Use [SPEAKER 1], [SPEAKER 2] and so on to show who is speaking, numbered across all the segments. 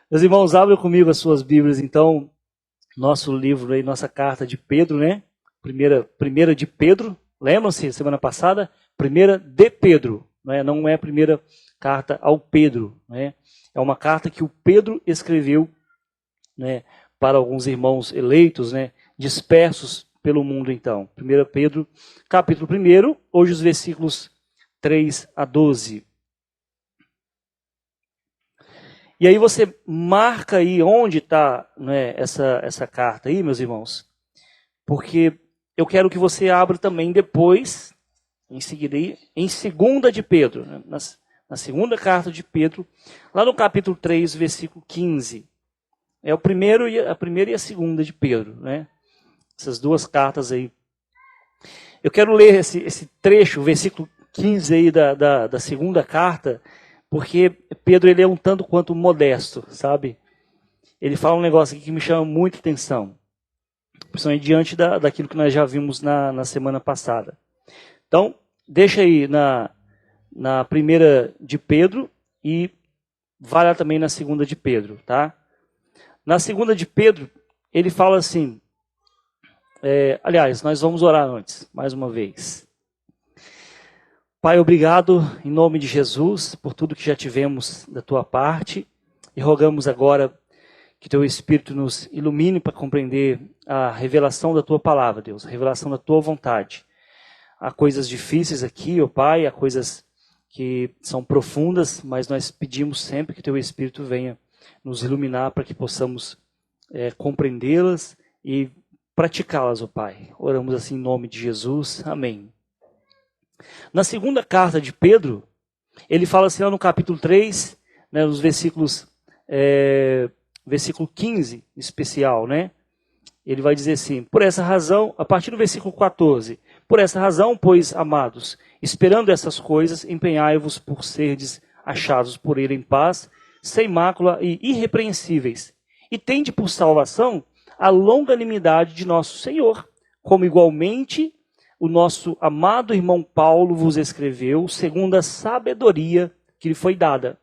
[SPEAKER 1] Meus irmãos, abram comigo as suas Bíblias, então, nosso livro aí, nossa carta de Pedro, né? Primeira de Pedro, lembram-se, semana passada? Primeira de Pedro, né? Não é a primeira carta ao Pedro, né? É uma carta que o Pedro escreveu, né, para alguns irmãos eleitos, né, dispersos pelo mundo, então. 1 Pedro, capítulo 1, hoje os versículos 3 a 12. E aí você marca aí onde está, né, essa carta aí, meus irmãos, porque eu quero que você abra também depois, em seguida, em 2 de Pedro, né, na segunda carta de Pedro, lá no capítulo 3, versículo 15. É a primeira e a segunda de Pedro, né? Essas duas cartas aí. Eu quero ler esse trecho, o versículo 15 aí da segunda carta, porque Pedro ele é um tanto quanto modesto, sabe? Ele fala um negócio aqui que me chama muito atenção, principalmente diante daquilo que nós já vimos na semana passada. Então, deixa aí na primeira de Pedro e vai lá também na segunda de Pedro, tá? Na segunda de Pedro, ele fala assim, aliás, nós vamos orar antes, mais uma vez. Pai, obrigado em nome de Jesus por tudo que já tivemos da tua parte e rogamos agora que teu Espírito nos ilumine para compreender a revelação da tua palavra, Deus, a revelação da tua vontade. Há coisas difíceis aqui, ó Pai, há coisas que são profundas, mas nós pedimos sempre que teu Espírito venha nos iluminar para que possamos compreendê-las e praticá-las, ó Pai. Oramos assim em nome de Jesus. Amém. Na segunda carta de Pedro, ele fala assim lá no capítulo 3, né, nos versículo 15, em especial, né? Ele vai dizer assim, por essa razão, a partir do versículo 14, por essa razão, pois, amados, esperando essas coisas, empenhai-vos por serdes achados por ele em paz, sem mácula e irrepreensíveis, e tende por salvação a longanimidade de nosso Senhor, como igualmente o nosso amado irmão Paulo vos escreveu, segundo a sabedoria que lhe foi dada,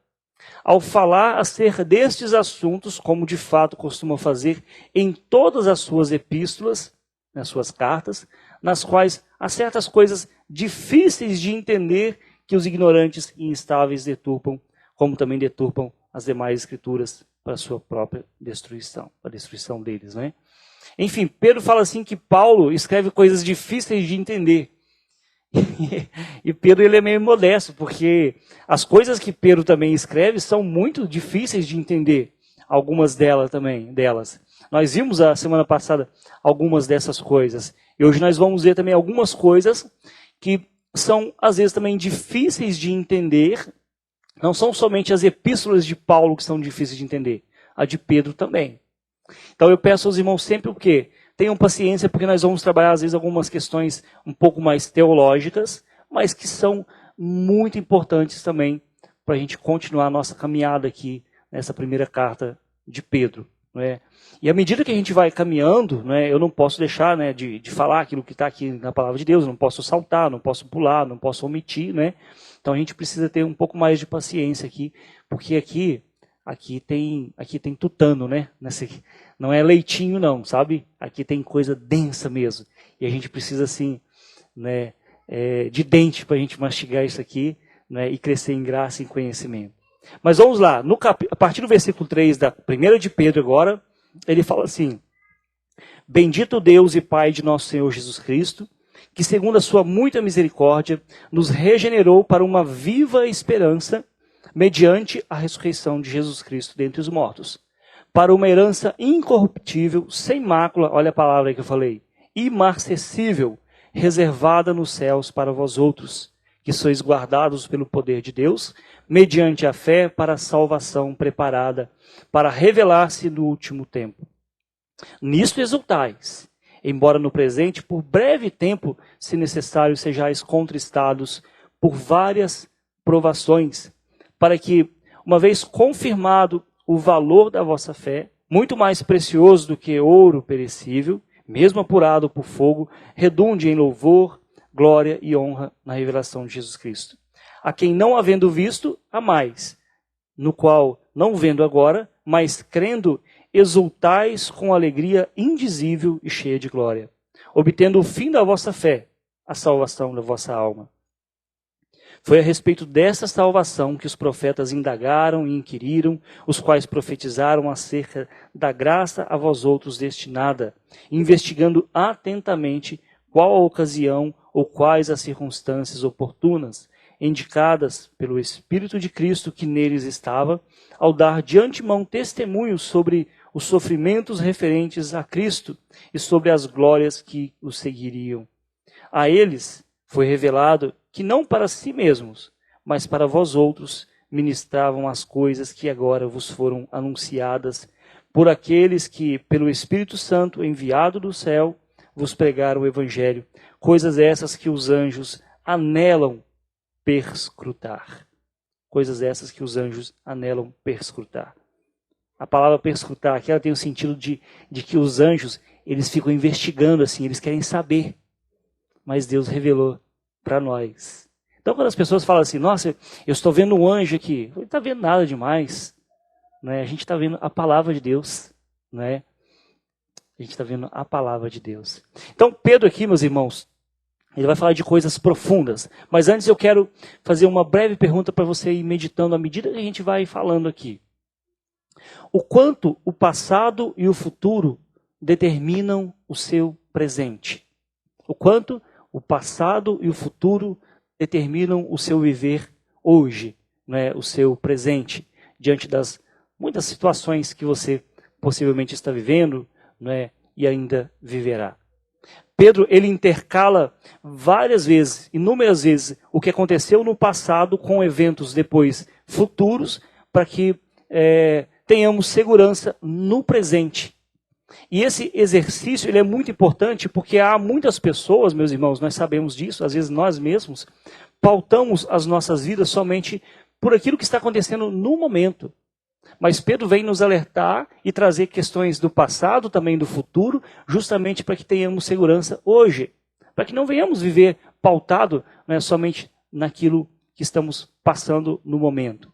[SPEAKER 1] ao falar acerca destes assuntos, como de fato costuma fazer em todas as suas epístolas, nas suas cartas, nas quais há certas coisas difíceis de entender que os ignorantes e instáveis deturpam, como também deturpam as demais escrituras para a sua própria destruição, a destruição deles, né? Enfim, Pedro fala assim que Paulo escreve coisas difíceis de entender. E Pedro ele é meio modesto, porque as coisas que Pedro também escreve são muito difíceis de entender, algumas delas. Nós vimos a semana passada algumas dessas coisas, e hoje nós vamos ver também algumas coisas que são às vezes também difíceis de entender. Não são somente as epístolas de Paulo que são difíceis de entender, a de Pedro também. Então eu peço aos irmãos sempre o quê? Tenham paciência, porque nós vamos trabalhar às vezes algumas questões um pouco mais teológicas, mas que são muito importantes também para a gente continuar a nossa caminhada aqui nessa primeira carta de Pedro. Não é? E à medida que a gente vai caminhando, não é, eu não posso deixar, né, de falar aquilo que está aqui na palavra de Deus, não posso saltar, não posso pular, não posso omitir, né? Então a gente precisa ter um pouco mais de paciência aqui, porque aqui tem tutano, né? Não é leitinho não, sabe? Aqui tem coisa densa mesmo. E a gente precisa assim, né, de dente para a gente mastigar isso aqui, né, e crescer em graça e em conhecimento. Mas vamos lá, a partir do versículo 3 da primeira de Pedro agora, ele fala assim, bendito Deus e Pai de nosso Senhor Jesus Cristo, que segundo a sua muita misericórdia, nos regenerou para uma viva esperança, mediante a ressurreição de Jesus Cristo dentre os mortos, para uma herança incorruptível, sem mácula, olha a palavra aí que eu falei, imarcessível, reservada nos céus para vós outros, que sois guardados pelo poder de Deus, mediante a fé para a salvação preparada, para revelar-se no último tempo. Nisto exultais, embora no presente, por breve tempo, se necessário, sejais contristados por várias provações, para que, uma vez confirmado o valor da vossa fé, muito mais precioso do que ouro perecível, mesmo apurado por fogo, redunde em louvor, glória e honra na revelação de Jesus Cristo. A quem não havendo visto, a mais, no qual não vendo agora, mas crendo, exultais com alegria indizível e cheia de glória, obtendo o fim da vossa fé, a salvação da vossa alma. Foi a respeito dessa salvação que os profetas indagaram e inquiriram, os quais profetizaram acerca da graça a vós outros destinada, investigando atentamente qual a ocasião ou quais as circunstâncias oportunas, indicadas pelo Espírito de Cristo que neles estava, ao dar de antemão testemunho sobre os sofrimentos referentes a Cristo e sobre as glórias que os seguiriam. A eles foi revelado que não para si mesmos, mas para vós outros ministravam as coisas que agora vos foram anunciadas por aqueles que, pelo Espírito Santo enviado do céu, vos pregaram o Evangelho, coisas essas que os anjos anelam perscrutar. Coisas essas que os anjos anelam perscrutar. A palavra perscrutar aqui ela tem o sentido de que os anjos eles ficam investigando assim, eles querem saber. Mas Deus revelou para nós. Então quando as pessoas falam assim, nossa, eu estou vendo um anjo aqui, não está vendo nada demais. Né? A gente está vendo a palavra de Deus. Né? A gente está vendo a palavra de Deus. Então Pedro aqui, meus irmãos, ele vai falar de coisas profundas. Mas antes eu quero fazer uma breve pergunta para você ir meditando à medida que a gente vai falando aqui. O quanto o passado e o futuro determinam o seu presente? O quanto o passado e o futuro determinam o seu viver hoje, né? O seu presente, diante das muitas situações que você possivelmente está vivendo, né? E ainda viverá. Pedro, ele intercala várias vezes, inúmeras vezes, o que aconteceu no passado com eventos depois futuros, para que tenhamos segurança no presente. E esse exercício ele é muito importante porque há muitas pessoas, meus irmãos, nós sabemos disso, às vezes nós mesmos, pautamos as nossas vidas somente por aquilo que está acontecendo no momento. Mas Pedro vem nos alertar e trazer questões do passado, também do futuro, justamente para que tenhamos segurança hoje. Para que não venhamos viver pautado, né, somente naquilo que estamos passando no momento.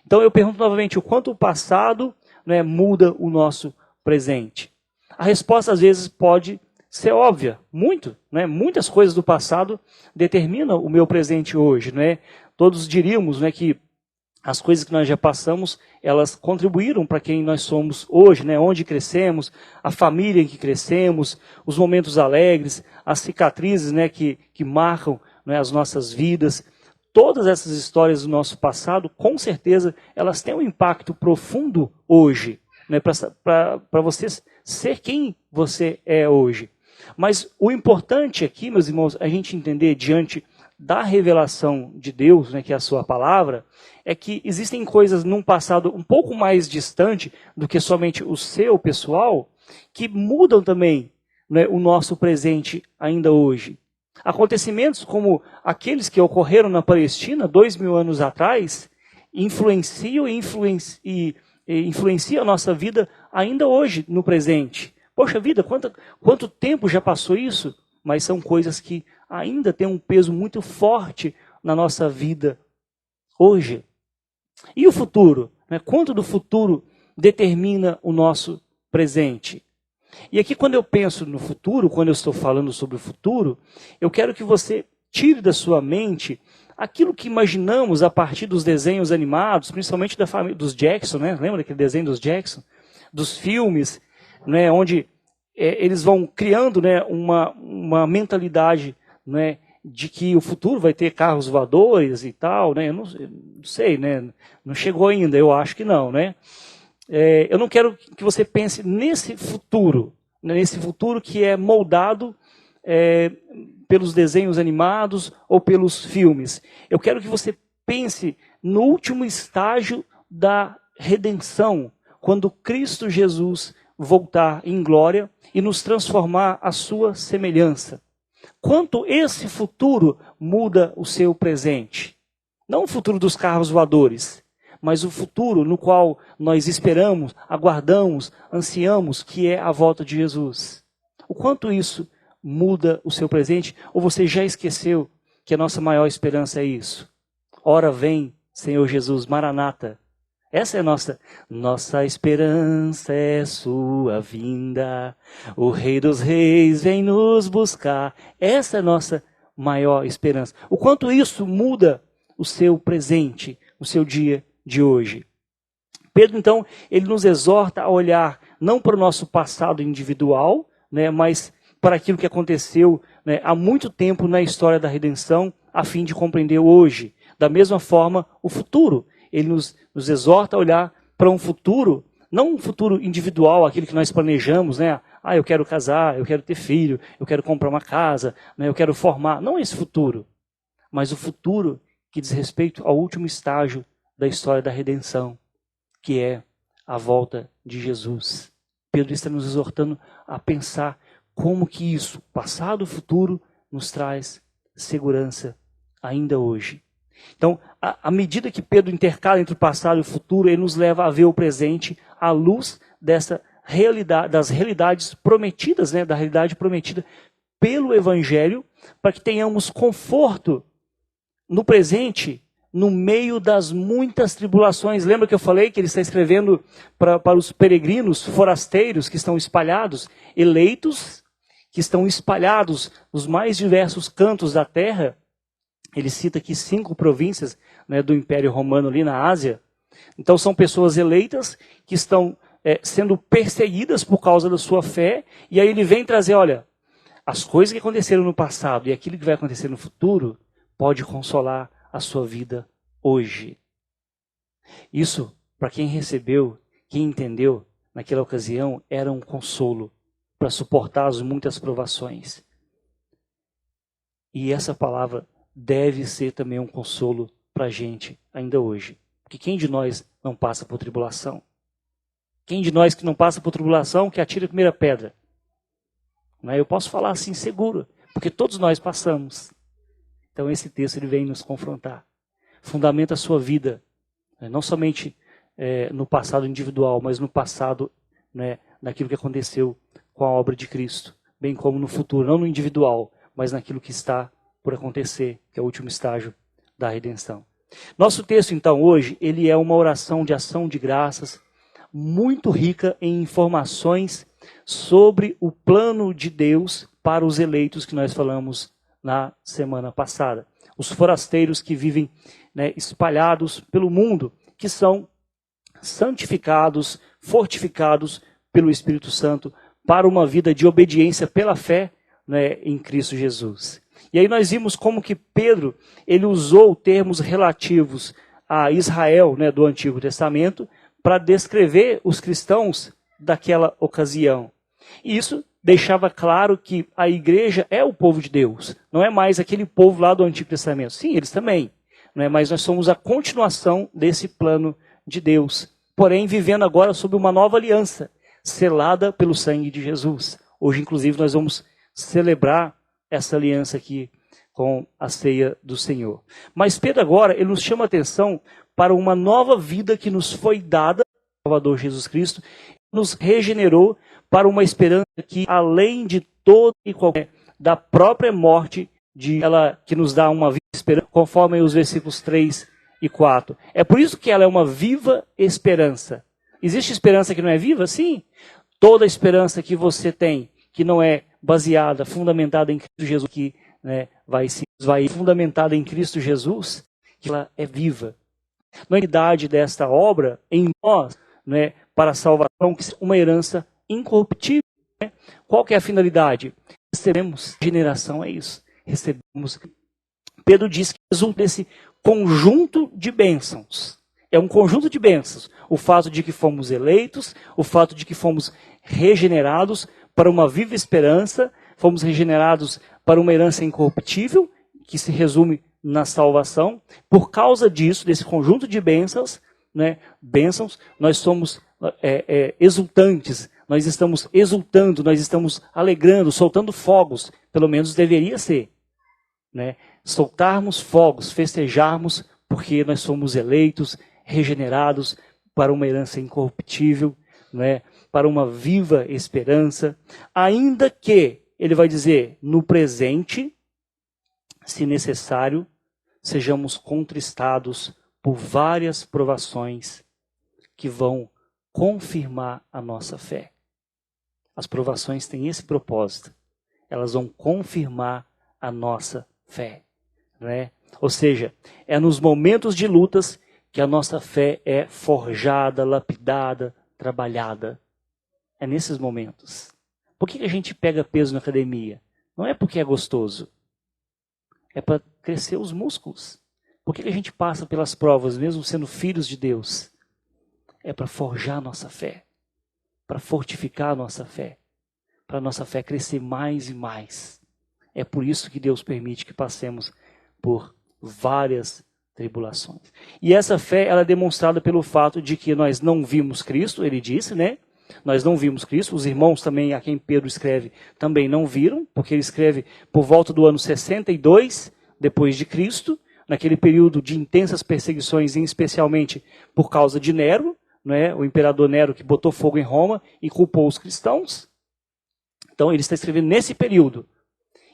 [SPEAKER 1] Então eu pergunto novamente, o quanto o passado, né, muda o nosso presente? A resposta às vezes pode ser óbvia, muito, né? Muitas coisas do passado determinam o meu presente hoje, né? Todos diríamos, né, que as coisas que nós já passamos, elas contribuíram para quem nós somos hoje, né? Onde crescemos, a família em que crescemos, os momentos alegres, as cicatrizes, né, que marcam, né, as nossas vidas. Todas essas histórias do nosso passado, com certeza, elas têm um impacto profundo hoje, né, para você ser quem você é hoje. Mas o importante aqui, meus irmãos, a gente entender diante da revelação de Deus, né, que é a sua palavra, é que existem coisas num passado um pouco mais distante do que somente o seu pessoal, que mudam também, né, o nosso presente ainda hoje. Acontecimentos como aqueles que ocorreram na Palestina 2000 anos atrás, influenciam e influencia a nossa vida ainda hoje, no presente. Poxa vida, quanto tempo já passou isso? Mas são coisas que ainda têm um peso muito forte na nossa vida hoje. E o futuro? Né? Quanto do futuro determina o nosso presente? E aqui quando eu penso no futuro, quando eu estou falando sobre o futuro, eu quero que você tire da sua mente aquilo que imaginamos a partir dos desenhos animados, principalmente da família dos Jackson, né? Lembra daquele desenho dos Jackson? Dos filmes, né? Onde eles vão criando, né, uma mentalidade, né, de que o futuro vai ter carros voadores e tal, né? Eu não sei, né? Não chegou ainda, eu acho que não, né? Eu não quero que você pense nesse futuro, né, nesse futuro que é moldado pelos desenhos animados ou pelos filmes. Eu quero que você pense no último estágio da redenção, quando Cristo Jesus voltar em glória e nos transformar à sua semelhança. Quanto esse futuro muda o seu presente. Não o futuro dos carros voadores, mas o futuro no qual nós esperamos, aguardamos, ansiamos, que é a volta de Jesus. O quanto isso muda o seu presente, ou você já esqueceu que a nossa maior esperança é isso? Ora vem, Senhor Jesus, Maranata. Essa é nossa esperança é sua vinda. O Rei dos Reis vem nos buscar. Essa é a nossa maior esperança. O quanto isso muda o seu presente, o seu dia de hoje. Pedro, então, ele nos exorta a olhar não para o nosso passado individual, né, mas para aquilo que aconteceu, né, há muito tempo na história da redenção, a fim de compreender hoje. Da mesma forma, o futuro. Ele nos exorta a olhar para um futuro, não um futuro individual, aquele que nós planejamos, né? Ah, eu quero casar, eu quero ter filho, eu quero comprar uma casa, né, eu quero formar. Não esse futuro, mas o futuro que diz respeito ao último estágio da história da redenção, que é a volta de Jesus. Pedro está nos exortando a pensar como que isso, passado e futuro, nos traz segurança ainda hoje. Então, à medida que Pedro intercala entre o passado e o futuro, ele nos leva a ver o presente à luz dessa realidade, das realidades prometidas, né, da realidade prometida pelo Evangelho, para que tenhamos conforto no presente, no meio das muitas tribulações. Lembra que eu falei que ele está escrevendo para os peregrinos, forasteiros que estão espalhados, eleitos, que estão espalhados nos mais diversos cantos da terra. Ele cita aqui 5 províncias, né, do Império Romano ali na Ásia. Então são pessoas eleitas que estão sendo perseguidas por causa da sua fé. E aí ele vem trazer, olha, as coisas que aconteceram no passado e aquilo que vai acontecer no futuro pode consolar a sua vida hoje. Isso, para quem recebeu, quem entendeu, naquela ocasião, era um consolo para suportar as muitas provações. E essa palavra deve ser também um consolo para a gente ainda hoje. Porque quem de nós não passa por tribulação? Quem de nós que não passa por tribulação que atire a primeira pedra? Eu posso falar assim seguro, porque todos nós passamos. Então esse texto ele vem nos confrontar. Fundamenta a sua vida, não somente no passado individual, mas no passado, né, naquilo que aconteceu com a obra de Cristo, bem como no futuro, não no individual, mas naquilo que está por acontecer, que é o último estágio da redenção. Nosso texto, então, hoje, ele é uma oração de ação de graças, muito rica em informações sobre o plano de Deus para os eleitos que nós falamos na semana passada. Os forasteiros que vivem, né, espalhados pelo mundo, que são santificados, fortificados pelo Espírito Santo para uma vida de obediência pela fé, né, em Cristo Jesus. E aí nós vimos como que Pedro ele usou termos relativos a Israel, né, do Antigo Testamento para descrever os cristãos daquela ocasião. E isso deixava claro que a igreja é o povo de Deus, não é mais aquele povo lá do Antigo Testamento. Sim, eles também, não é? Mas nós somos a continuação desse plano de Deus, porém vivendo agora sob uma nova aliança, selada pelo sangue de Jesus. Hoje, inclusive, nós vamos celebrar essa aliança aqui com a ceia do Senhor. Mas Pedro agora, ele nos chama a atenção para uma nova vida que nos foi dada, o Salvador Jesus Cristo, nos regenerou para uma esperança que, além de toda e qualquer, da própria morte, que nos dá uma viva esperança, conforme os versículos 3 e 4. É por isso que ela é uma viva esperança. Existe esperança que não é viva? Sim. Toda esperança que você tem, que não é baseada, fundamentada em Cristo Jesus, que, né, vai fundamentada em Cristo Jesus, que ela é viva. Na unidade desta obra, em nós, né, para a salvação, que é uma herança incorruptível. Né? Qual que é a finalidade? Recebemos, geração é isso. Recebemos. Pedro diz que resulta desse conjunto de bênçãos. É um conjunto de bênçãos. O fato de que fomos eleitos, o fato de que fomos regenerados para uma viva esperança, fomos regenerados para uma herança incorruptível, que se resume na salvação. Por causa disso, desse conjunto de bênçãos, né, nós somos exultantes, nós estamos exultando, nós estamos alegrando, soltando fogos, pelo menos deveria ser. Né? Soltarmos fogos, festejarmos, porque nós somos eleitos, regenerados para uma herança incorruptível, né? Para uma viva esperança, ainda que, ele vai dizer, no presente, se necessário, sejamos contristados por várias provações que vão confirmar a nossa fé. As provações têm esse propósito. Elas vão confirmar a nossa fé. Né? Ou seja, é nos momentos de lutas que a nossa fé é forjada, lapidada, trabalhada. É nesses momentos. Por que a gente pega peso na academia? Não é porque é gostoso. É para crescer os músculos. Por que a gente passa pelas provas, mesmo sendo filhos de Deus? É para forjar a nossa fé. Para fortificar a nossa fé. Para a nossa fé crescer mais e mais. É por isso que Deus permite que passemos por várias tribulações. E essa fé ela é demonstrada pelo fato de que nós não vimos Cristo, ele disse, né? Nós não vimos Cristo, os irmãos também, a quem Pedro escreve, também não viram, porque ele escreve por volta do ano 62 depois de Cristo, naquele período de intensas perseguições, especialmente por causa de Nero, né? O imperador Nero que botou fogo em Roma e culpou os cristãos. Então ele está escrevendo nesse período.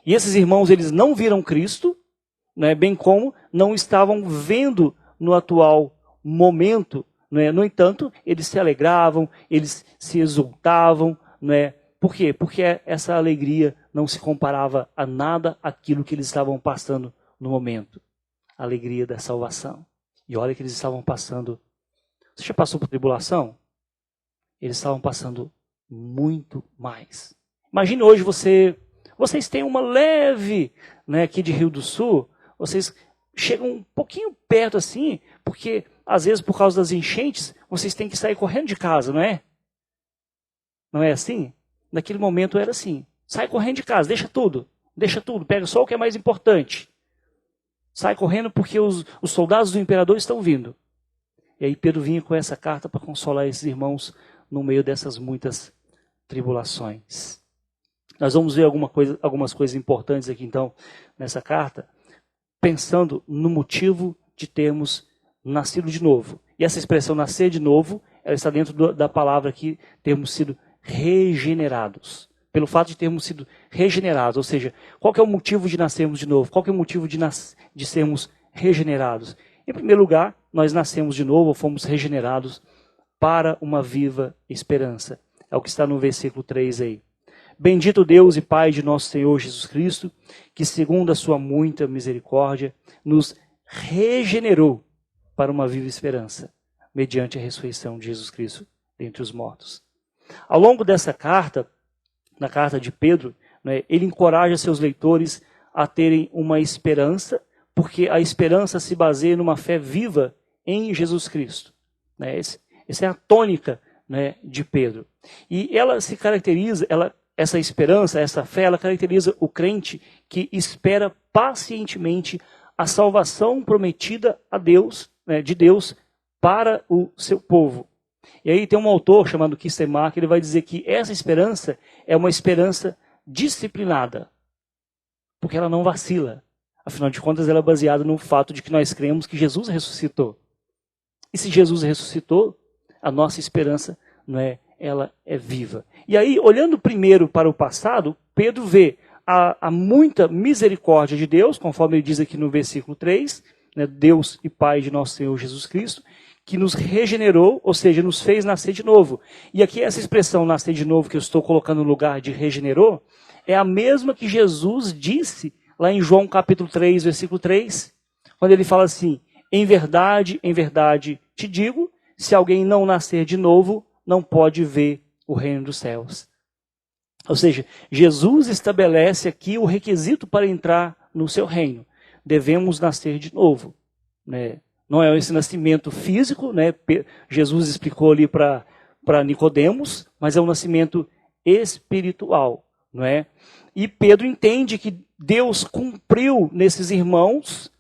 [SPEAKER 1] E esses irmãos, eles não viram Cristo, né, bem como não estavam vendo no atual momento. Né? No entanto, eles se alegravam, eles se exultavam. Né? Por quê? Porque essa alegria não se comparava a nada aquilo que eles estavam passando no momento. A alegria da salvação. E olha que eles estavam passando. Você já passou por tribulação? Eles estavam passando muito mais. Imagine hoje vocês têm uma leve, né, aqui de Rio do Sul, vocês chegam um pouquinho perto assim, porque às vezes por causa das enchentes, vocês têm que sair correndo de casa, não é? Não é assim? Naquele momento era assim, sai correndo de casa, deixa tudo, pega só o que é mais importante. Sai correndo porque os soldados do imperador estão vindo. E aí Pedro vinha com essa carta para consolar esses irmãos no meio dessas muitas tribulações. Nós vamos ver algumas coisas importantes aqui então nessa carta, pensando no motivo de termos nascido de novo. E essa expressão nascer de novo, ela está dentro da palavra aqui, termos sido regenerados. Pelo fato de termos sido regenerados, ou seja, qual que é o motivo de nascermos de novo? Qual que é o motivo de sermos regenerados? Em primeiro lugar, nós nascemos de novo, ou fomos regenerados para uma viva esperança. É o que está no versículo 3 aí. Bendito Deus e Pai de nosso Senhor Jesus Cristo, que segundo a sua muita misericórdia, nos regenerou para uma viva esperança, mediante a ressurreição de Jesus Cristo dentre os mortos. Ao longo dessa carta, na carta de Pedro, né, ele encoraja seus leitores a terem uma esperança, porque a esperança se baseia numa fé viva em Jesus Cristo. Né? Essa é a tônica, né, de Pedro. E ela se caracteriza, essa esperança, essa fé, ela caracteriza o crente que espera pacientemente a salvação prometida a Deus, né, de Deus para o seu povo. E aí tem um autor chamado Kistemaker, que ele vai dizer que essa esperança é uma esperança disciplinada, porque ela não vacila. Afinal de contas, ela é baseada no fato de que nós cremos que Jesus ressuscitou. E se Jesus ressuscitou, a nossa esperança, não é, ela é viva. E aí, olhando primeiro para o passado, Pedro vê a muita misericórdia de Deus, conforme ele diz aqui no versículo 3, né, Deus e Pai de nosso Senhor Jesus Cristo, que nos regenerou, ou seja, nos fez nascer de novo. E aqui essa expressão nascer de novo que eu estou colocando no lugar de regenerou, é a mesma que Jesus disse lá em João capítulo 3, versículo 3, quando ele fala assim, em verdade te digo, se alguém não nascer de novo, não pode ver o reino dos céus. Ou seja, Jesus estabelece aqui o requisito para entrar no seu reino. Devemos nascer de novo. Né? Não é esse nascimento físico, né? Jesus explicou ali para Nicodemos, mas é um nascimento espiritual. Não é? E Pedro entende que Deus cumpriu nesses irmãos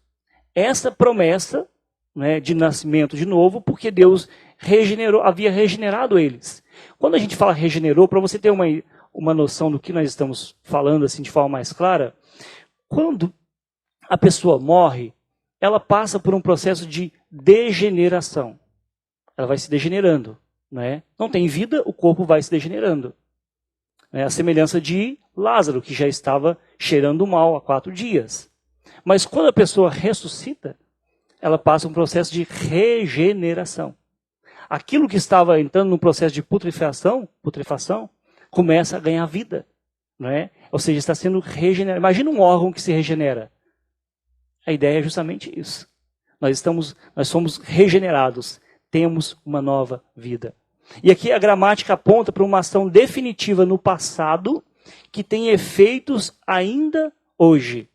[SPEAKER 1] essa promessa, né, de nascimento de novo, porque Deus havia regenerado eles. Quando a gente fala regenerou, para você ter uma noção do que nós estamos falando assim de forma mais clara, quando a pessoa morre, ela passa por um processo de degeneração. Ela vai se degenerando. Né? Não tem vida, o corpo vai se degenerando. É a semelhança de Lázaro, que já estava cheirando mal há 4 dias. Mas quando a pessoa ressuscita, ela passa um processo de regeneração. aquilo que estava entrando no processo de putrefação começa a ganhar vida. Não é? Ou seja, está sendo regenerado. Imagina um órgão que se regenera. A ideia é justamente isso. Nós somos regenerados, temos uma nova vida. E aqui a gramática aponta para uma ação definitiva no passado que tem efeitos ainda hoje.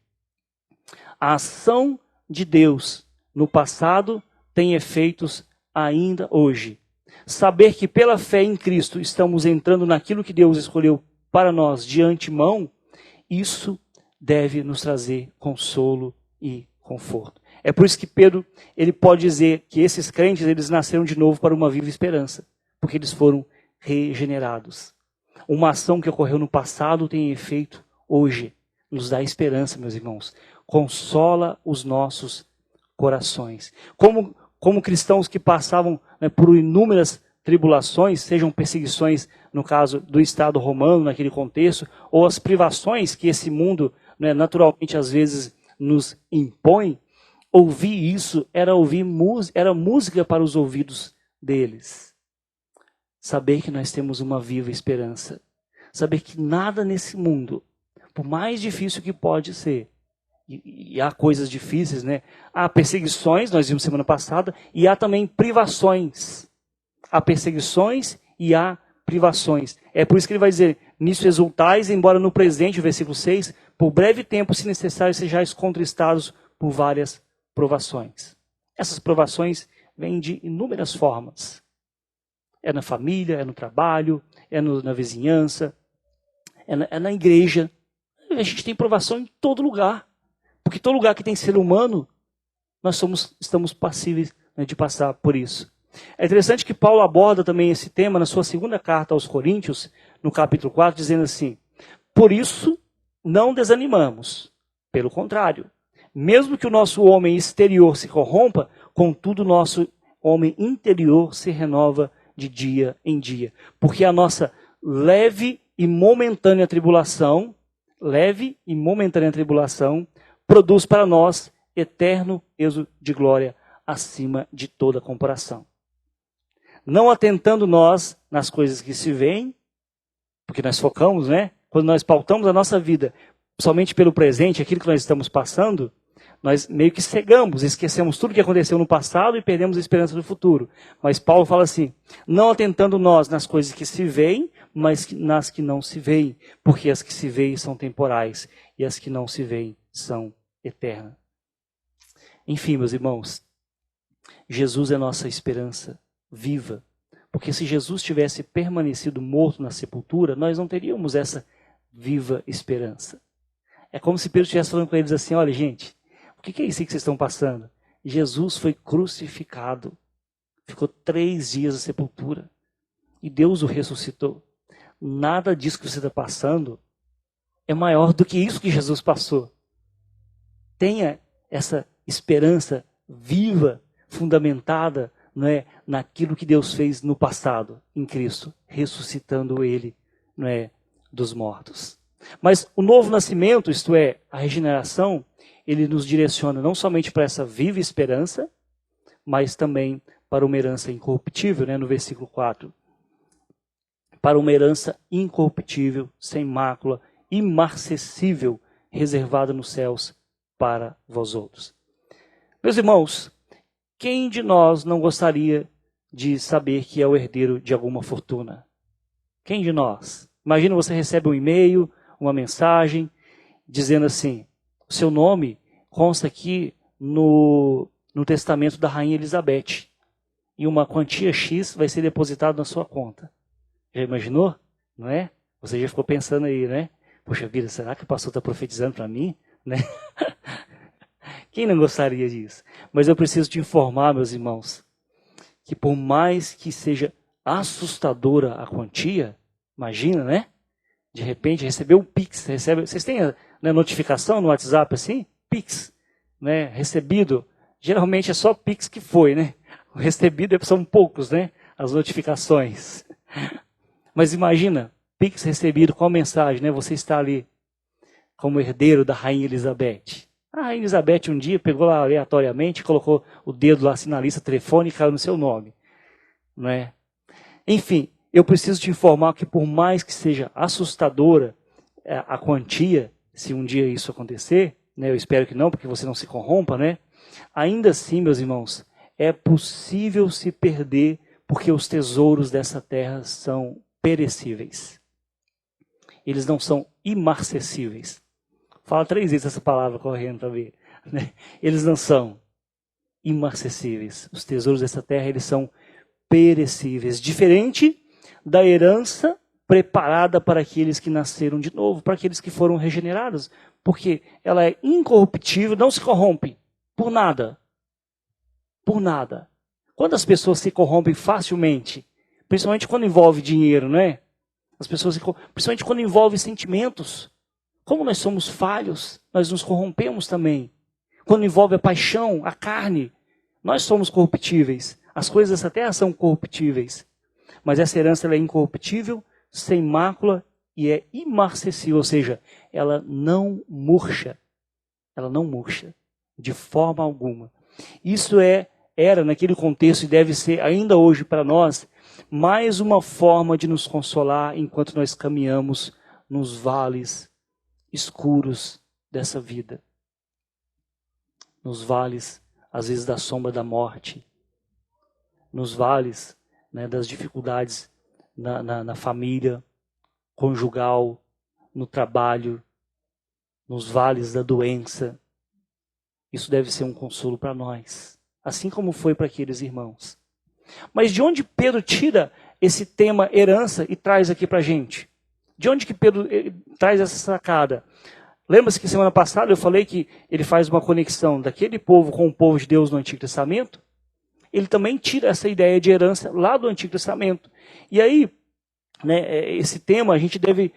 [SPEAKER 1] A ação de Deus no passado tem efeitos ainda hoje. Saber que pela fé em Cristo estamos entrando naquilo que Deus escolheu para nós de antemão, isso deve nos trazer consolo e conforto. É por isso que Pedro ele pode dizer que esses crentes eles nasceram de novo para uma viva esperança, porque eles foram regenerados. Uma ação que ocorreu no passado tem efeito hoje. Nos dá esperança, meus irmãos. Consola os nossos corações. Como cristãos que passavam, né, por inúmeras tribulações, sejam perseguições, no caso do Estado romano, naquele contexto, ou as privações que esse mundo, né, naturalmente, às vezes, nos impõe, ouvir isso era era música para os ouvidos deles. Saber que nós temos uma viva esperança. Saber que nada nesse mundo, por mais difícil que pode ser, e há coisas difíceis, né? Há perseguições, nós vimos semana passada, e há também privações. Há perseguições e há privações. É por isso que ele vai dizer, nisso exultais, embora no presente, versículo 6, por breve tempo, se necessário, sejais contristados por várias provações. Essas provações vêm de inúmeras formas. É na família, é no trabalho, é na vizinhança, é na igreja. A gente tem provação em todo lugar. Porque todo lugar que tem ser humano, nós estamos passíveis, né, de passar por isso. É interessante que Paulo aborda também esse tema na sua segunda carta aos Coríntios, no capítulo 4, dizendo assim, por isso não desanimamos, pelo contrário, mesmo que o nosso homem exterior se corrompa, contudo o nosso homem interior se renova de dia em dia. Porque a nossa leve e momentânea tribulação produz para nós eterno peso de glória acima de toda comparação. Não atentando nós nas coisas que se veem, porque nós focamos, né? Quando nós pautamos a nossa vida somente pelo presente, aquilo que nós estamos passando, nós meio que cegamos, esquecemos tudo que aconteceu no passado e perdemos a esperança do futuro. Mas Paulo fala assim, não atentando nós nas coisas que se veem, mas nas que não se veem, porque as que se veem são temporais e as que não se veem são eternas. Enfim, meus irmãos, Jesus é nossa esperança viva, porque se Jesus tivesse permanecido morto na sepultura, nós não teríamos essa viva esperança. É como se Pedro estivesse falando com eles assim, olha gente, o que é isso que vocês estão passando? Jesus foi crucificado, ficou 3 dias na sepultura e Deus o ressuscitou. Nada disso que você está passando é maior do que isso que Jesus passou. Tenha essa esperança viva, fundamentada, não é, naquilo que Deus fez no passado, em Cristo, ressuscitando Ele, não é, dos mortos. Mas o novo nascimento, isto é, a regeneração, ele nos direciona não somente para essa viva esperança, mas também para uma herança incorruptível, né, no versículo 4. Para uma herança incorruptível, sem mácula, imarcessível, reservada nos céus para vós outros. Meus irmãos, quem de nós não gostaria de saber que é o herdeiro de alguma fortuna? Quem de nós? Imagina você recebe um e-mail, uma mensagem, dizendo assim, o seu nome consta aqui no testamento da Rainha Elizabeth, e uma quantia X vai ser depositada na sua conta. Já imaginou? Não é? Você já ficou pensando aí, né? Poxa vida, será que o pastor está profetizando para mim? Né? Quem não gostaria disso? Mas eu preciso te informar, meus irmãos, que por mais que seja assustadora a quantia, imagina, né? De repente recebeu um Pix, vocês têm, né, notificação no WhatsApp assim? Pix, né? Recebido, geralmente é só Pix que foi, né? O recebido são poucos, né? As notificações. Mas imagina, Pix recebido com a mensagem, né? Você está ali como herdeiro da Rainha Elizabeth. A Rainha Elizabeth um dia pegou lá aleatoriamente, colocou o dedo lá assim na lista telefônica e caiu no seu nome. não é? Enfim, eu preciso te informar que por mais que seja assustadora a quantia, se um dia isso acontecer, né, eu espero que não, porque você não se corrompa, né? Ainda assim, meus irmãos, é possível se perder porque os tesouros dessa terra são perecíveis. Eles não são imarcessíveis. Fala 3 vezes essa palavra correndo para ver. Né? Eles não são imarcessíveis. Os tesouros dessa terra, eles são perecíveis. Diferente da herança preparada para aqueles que nasceram de novo, para aqueles que foram regenerados. Porque ela é incorruptível, não se corrompe por nada. Por nada. Quantas pessoas se corrompem facilmente? Principalmente quando envolve dinheiro, não é? As pessoas, principalmente quando envolve sentimentos. Como nós somos falhos, nós nos corrompemos também. Quando envolve a paixão, a carne, nós somos corruptíveis. As coisas dessa terra são corruptíveis. Mas essa herança ela é incorruptível, sem mácula e é imarcessível. Ou seja, ela não murcha. Ela não murcha, de forma alguma. Isso era naquele contexto e deve ser ainda hoje para nós mais uma forma de nos consolar enquanto nós caminhamos nos vales escuros dessa vida. Nos vales, às vezes, da sombra da morte. Nos vales, né, das dificuldades na família, conjugal, no trabalho, nos vales da doença. Isso deve ser um consolo para nós, assim como foi para aqueles irmãos. Mas de onde Pedro tira esse tema herança e traz aqui para a gente? De onde que Pedro traz essa sacada? Lembra-se que semana passada eu falei que ele faz uma conexão daquele povo com o povo de Deus no Antigo Testamento? Ele também tira essa ideia de herança lá do Antigo Testamento. E aí, né, esse tema, a gente deve,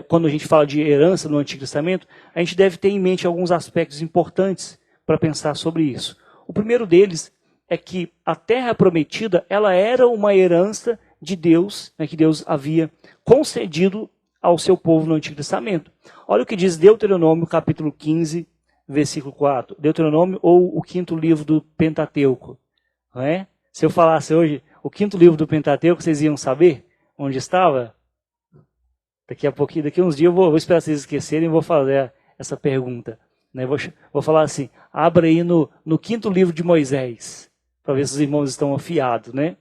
[SPEAKER 1] quando a gente fala de herança no Antigo Testamento, a gente deve ter em mente alguns aspectos importantes para pensar sobre isso. O primeiro deles é que a terra prometida, ela era uma herança de Deus, né, que Deus havia concedido ao seu povo no Antigo Testamento. Olha o que diz Deuteronômio, capítulo 15, versículo 4. Deuteronômio, ou o 5º livro do Pentateuco. Não é? Se eu falasse hoje o 5º livro do Pentateuco, vocês iam saber onde estava? Daqui a pouquinho, daqui a uns dias, eu vou esperar vocês esquecerem e vou fazer essa pergunta. Né? Vou falar assim, abra aí no 5º livro de Moisés, para ver se os irmãos estão afiados. Né?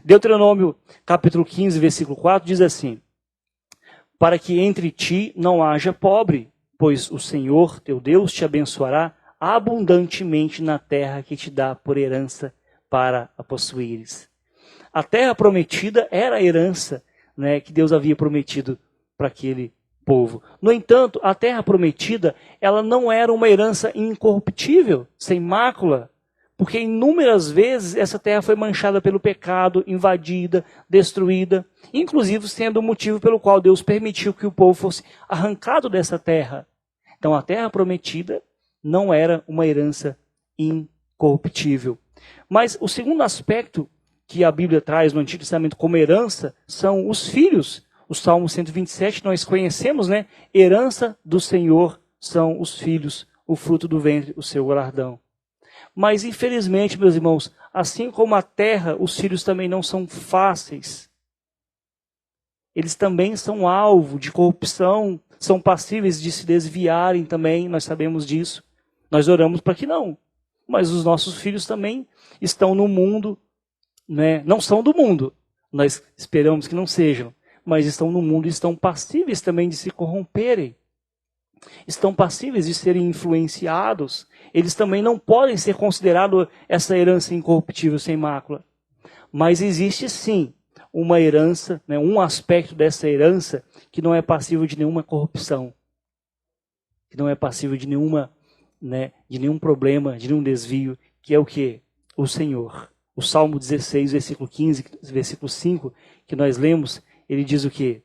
[SPEAKER 1] Deuteronômio, capítulo 15, versículo 4, diz assim: para que entre ti não haja pobre, pois o Senhor, teu Deus, te abençoará abundantemente na terra que te dá por herança para a possuíres. A terra prometida era a herança, né, que Deus havia prometido para aquele povo. No entanto, a terra prometida, ela não era uma herança incorruptível, sem mácula, porque inúmeras vezes essa terra foi manchada pelo pecado, invadida, destruída, inclusive sendo o motivo pelo qual Deus permitiu que o povo fosse arrancado dessa terra. Então a terra prometida não era uma herança incorruptível. Mas o segundo aspecto que a Bíblia traz no Antigo Testamento como herança são os filhos. O Salmo 127 nós conhecemos, né? Herança do Senhor são os filhos, o fruto do ventre, o seu galardão. Mas infelizmente, meus irmãos, assim como a terra, os filhos também não são fáceis. Eles também são alvo de corrupção, são passíveis de se desviarem também, nós sabemos disso. Nós oramos para que não. Mas os nossos filhos também estão no mundo, né? Não são do mundo, nós esperamos que não sejam, mas estão no mundo e estão passíveis também de se corromperem. Estão passíveis de serem influenciados. Eles também não podem ser considerados essa herança incorruptível sem mácula. Mas existe sim uma herança, né, um aspecto dessa herança que não é passível de nenhuma corrupção. Que não é passível de nenhuma, né, de nenhum problema, de nenhum desvio, que é o quê? O Senhor. O Salmo 16, versículo 15, versículo 5, que nós lemos, ele diz o quê?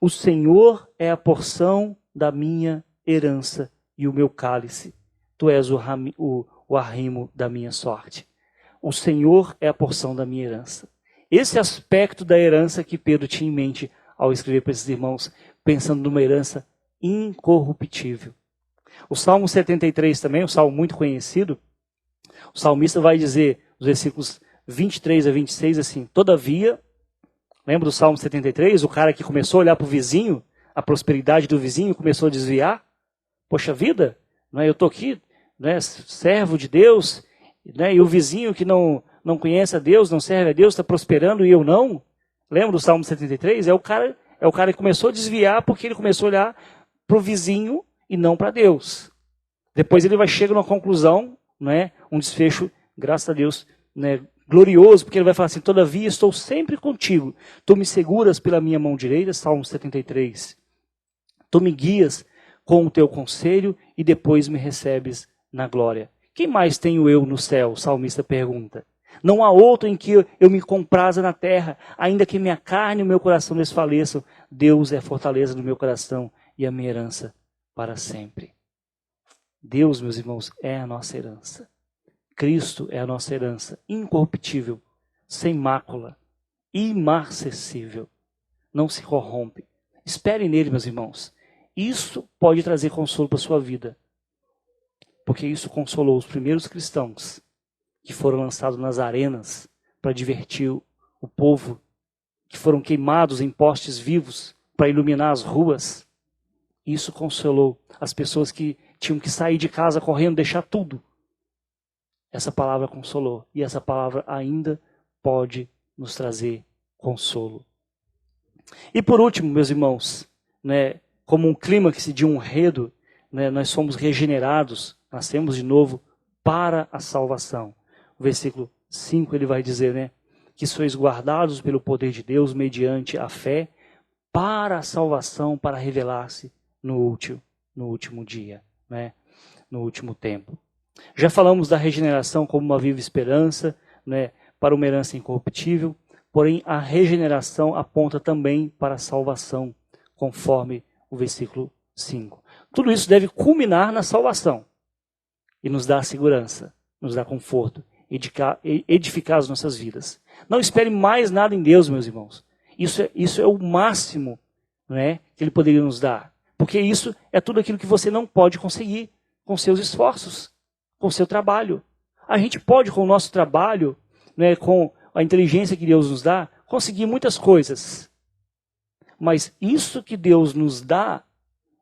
[SPEAKER 1] O Senhor é a porção da minha herança e o meu cálice. Tu és o arrimo da minha sorte. O Senhor é a porção da minha herança. Esse aspecto da herança que Pedro tinha em mente ao escrever para esses irmãos, pensando numa herança incorruptível. O Salmo 73 também, um salmo muito conhecido, o salmista vai dizer, os versículos 23 a 26, assim, todavia, lembra do Salmo 73, o cara que começou a olhar para o vizinho, a prosperidade do vizinho começou a desviar? Poxa vida, né, eu estou aqui, né, servo de Deus, né, e o vizinho que não conhece a Deus, não serve a Deus, está prosperando e eu não? Lembra do Salmo 73? É o cara que começou a desviar porque ele começou a olhar para o vizinho e não para Deus. Depois ele chega numa conclusão, né, um desfecho, graças a Deus, né, glorioso, porque ele vai falar assim, todavia estou sempre contigo, tu me seguras pela minha mão direita, Salmo 73. Tu me guias com o teu conselho e depois me recebes na glória. Quem mais tenho eu no céu? O salmista pergunta. Não há outro em que eu me compraza na terra, ainda que minha carne e o meu coração desfaleçam. Deus é a fortaleza do meu coração e a minha herança para sempre. Deus, meus irmãos, é a nossa herança. Cristo é a nossa herança, incorruptível, sem mácula, imarcessível, não se corrompe. Espere nele, meus irmãos. Isso pode trazer consolo para a sua vida, porque isso consolou os primeiros cristãos que foram lançados nas arenas para divertir o povo, que foram queimados em postes vivos para iluminar as ruas. Isso consolou as pessoas que tinham que sair de casa correndo, deixar tudo. Essa palavra consolou. E essa palavra ainda pode nos trazer consolo. E por último, meus irmãos, né, como um clímax de um enredo, né, nós somos regenerados, nascemos de novo para a salvação. O versículo 5 ele vai dizer, né, que sois guardados pelo poder de Deus mediante a fé para a salvação, para revelar-se no último dia, né, no último tempo. Já falamos da regeneração como uma viva esperança, né, para uma herança incorruptível, porém a regeneração aponta também para a salvação, conforme o versículo 5. Tudo isso deve culminar na salvação e nos dar segurança, nos dar conforto, edificar as nossas vidas. Não espere mais nada em Deus, meus irmãos. Isso é o máximo, né, que Ele poderia nos dar, porque isso é tudo aquilo que você não pode conseguir com seus esforços, com o seu trabalho. A gente pode, com o nosso trabalho, né, com a inteligência que Deus nos dá, conseguir muitas coisas. Mas isso que Deus nos dá,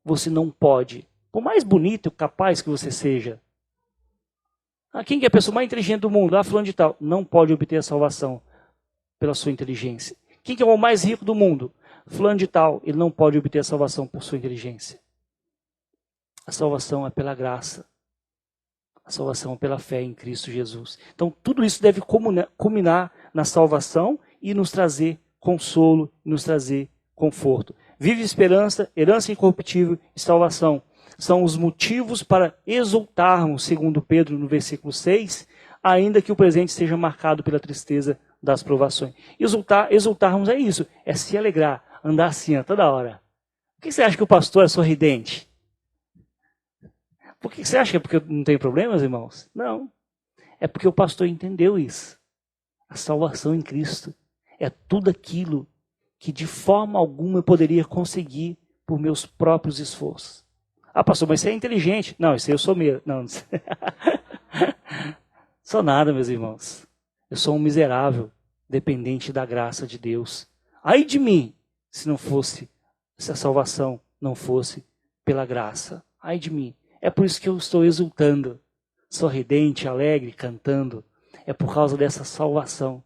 [SPEAKER 1] você não pode. Por mais bonito e capaz que você seja. Quem que é a pessoa mais inteligente do mundo? Fulano de tal. Não pode obter a salvação pela sua inteligência. Quem que é o mais rico do mundo? Fulano de tal. Ele não pode obter a salvação por sua inteligência. A salvação é pela graça. A salvação é pela fé em Cristo Jesus. Então, tudo isso deve culminar na salvação e nos trazer consolo, nos trazer conforto. Vive esperança, herança incorruptível e salvação. São os motivos para exultarmos, segundo Pedro no versículo 6, ainda que o presente seja marcado pela tristeza das provações. Exultarmos é isso, é se alegrar, andar assim toda hora. Por que você acha que o pastor é sorridente? Por que você acha que é porque não tem problemas, irmãos? Não. É porque o pastor entendeu isso. A salvação em Cristo é tudo aquilo que de forma alguma eu poderia conseguir por meus próprios esforços. Pastor, mas você é inteligente. Não, isso aí eu sou mesmo. Não. Sou nada, meus irmãos. Eu sou um miserável, dependente da graça de Deus. Ai de mim, se a salvação não fosse pela graça. Ai de mim. É por isso que eu estou exultando, sorridente, alegre, cantando. É por causa dessa salvação.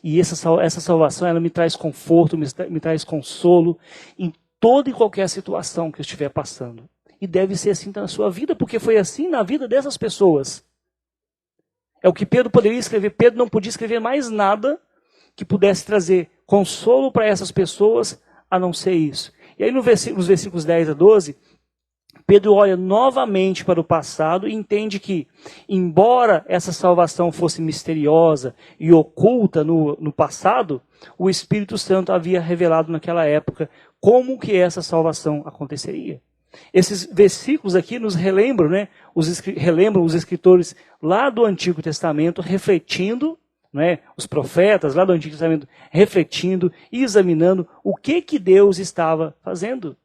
[SPEAKER 1] E essa salvação, ela me traz conforto, me traz consolo em toda e qualquer situação que eu estiver passando. E deve ser assim na sua vida, porque foi assim na vida dessas pessoas. É o que Pedro poderia escrever. Pedro não podia escrever mais nada que pudesse trazer consolo para essas pessoas, a não ser isso. E aí nos versículos 10 a 12... Pedro olha novamente para o passado e entende que, embora essa salvação fosse misteriosa e oculta no passado, o Espírito Santo havia revelado naquela época como que essa salvação aconteceria. Esses versículos aqui nos relembram, né, relembram os escritores lá do Antigo Testamento refletindo, né, os profetas lá do Antigo Testamento refletindo e examinando o que Deus estava fazendo.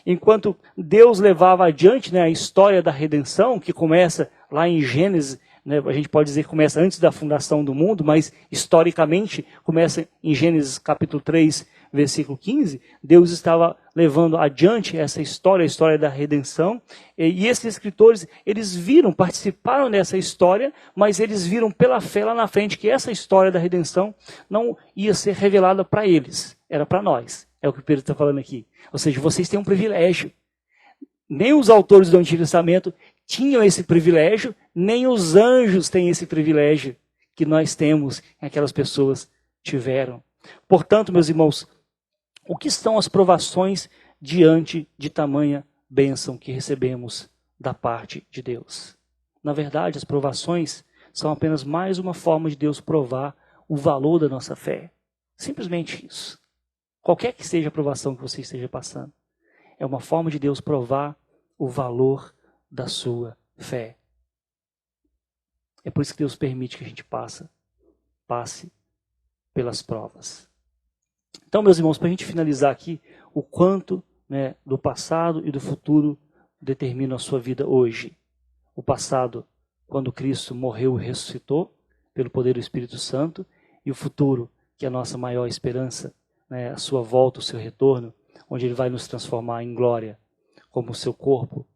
[SPEAKER 1] Enquanto Deus levava adiante, né, a história da redenção, que começa lá em Gênesis, né, a gente pode dizer que começa antes da fundação do mundo, mas historicamente começa em Gênesis capítulo 3, versículo 15, Deus estava levando adiante essa história, a história da redenção, e esses escritores, eles viram, participaram dessa história, mas eles viram pela fé lá na frente que essa história da redenção não ia ser revelada para eles, era para nós, é o que o Pedro está falando aqui. Ou seja, vocês têm um privilégio. Nem os autores do Antigo Testamento tinham esse privilégio, nem os anjos têm esse privilégio que nós temos, que aquelas pessoas tiveram. Portanto, meus irmãos, o que são as provações diante de tamanha bênção que recebemos da parte de Deus? Na verdade, as provações são apenas mais uma forma de Deus provar o valor da nossa fé. Simplesmente isso. Qualquer que seja a provação que você esteja passando, é uma forma de Deus provar o valor da sua fé. É por isso que Deus permite que a gente passe pelas provas. Então, meus irmãos, para a gente finalizar aqui, o quanto, né, do passado e do futuro determinam a sua vida hoje. O passado, quando Cristo morreu e ressuscitou, pelo poder do Espírito Santo, e o futuro, que é a nossa maior esperança, né, a sua volta, o seu retorno, onde Ele vai nos transformar em glória, como o seu corpo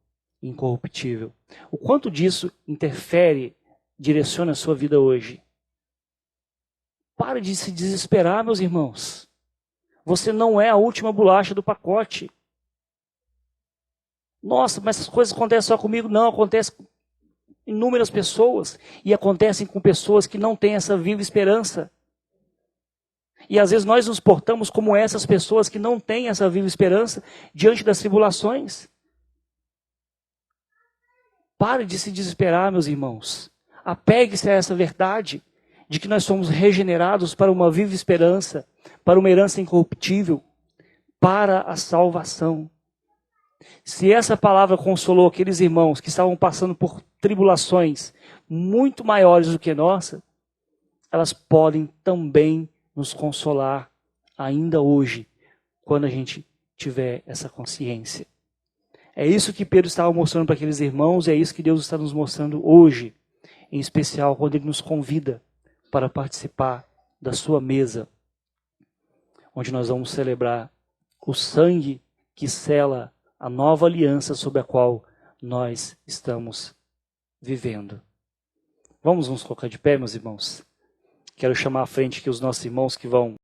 [SPEAKER 1] incorruptível. O quanto disso interfere, direciona a sua vida hoje. Pare de se desesperar, meus irmãos. Você não é a última bolacha do pacote. Nossa, mas essas coisas acontecem só comigo? Não, acontecem com inúmeras pessoas. E acontecem com pessoas que não têm essa viva esperança. E às vezes nós nos portamos como essas pessoas que não têm essa viva esperança diante das tribulações. Pare de se desesperar, meus irmãos. Apegue-se a essa verdade de que nós somos regenerados para uma viva esperança, para uma herança incorruptível, para a salvação. Se essa palavra consolou aqueles irmãos que estavam passando por tribulações muito maiores do que nossa, elas podem também nos consolar ainda hoje, quando a gente tiver essa consciência. É isso que Pedro estava mostrando para aqueles irmãos, e é isso que Deus está nos mostrando hoje, em especial quando Ele nos convida para participar da sua mesa, onde nós vamos celebrar o sangue que sela a nova aliança sob a qual nós estamos vivendo. Vamos nos colocar de pé, meus irmãos? Quero chamar à frente aqui os nossos irmãos que vão